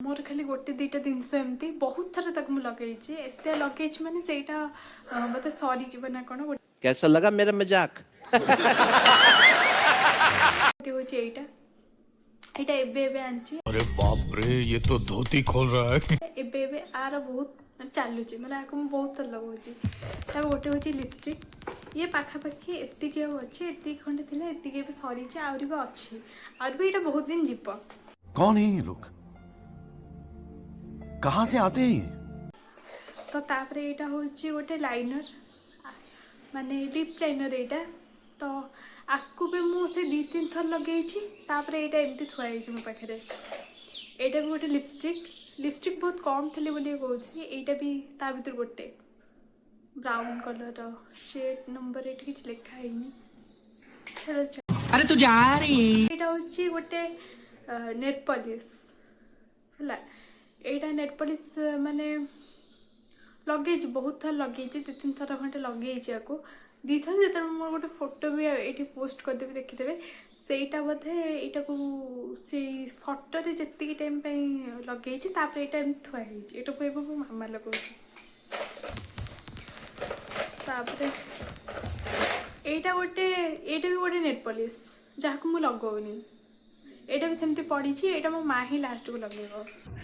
मोर खाली गोटे दुईटा जिनस एमती बहुत थर तक लगे लगे माने सेटा मत सरी जीव ना कौन कैसा लगा मेरा मजाक एटा एटा एबे एबे आंची अरे बाप रे ये तो धोती खोल रहा है एबे एबे आर बहुत चलुची माने आको बहुत थर लगौची ता गोटे होची लिपस्टिक ये पाखापाखि एतिक अच्छे एतिक खंडे थिले एतिक भी सरीचे आउरी भी अच्छी और भी एटा बहुत दिन जीव कौन है ये लोग कहाँ से आते हैं ये तो तापर एटा होची गोटे लाइनर माने लिप लाइनर एटा तो आकु भी मुझे दी तीन थर लगे तापर एटा एमती थुआई मो पाखे एटा भी गोटे लिपस्टिक लिपस्टिक बहुत कम थे बोली कहूँ एटा भी ता भर गोटे brown colour shade number eight किसी लिखाई अरे तू जा रही एटा हूँ गोटे नेट पॉलिश है एटा नेट पॉलिश माने लगे बहुत थर लगे दु तीन थर खंडे लगे दी थर जो मोर गोटे फोटो भी ये पोस्ट करदेवी देखीदे सेटा बोधे यहाँ को से फटो जी टाइम लगे यहाँ थुआई यहाँ को मो मामा लगे यहाँ गोटे यहाँ भी गोटे नेट पॉलिश जहाँ को मुझे लगौनी यहाँ भी सेमती पड़ी यहाँ मो माँ ही लास्ट को लगे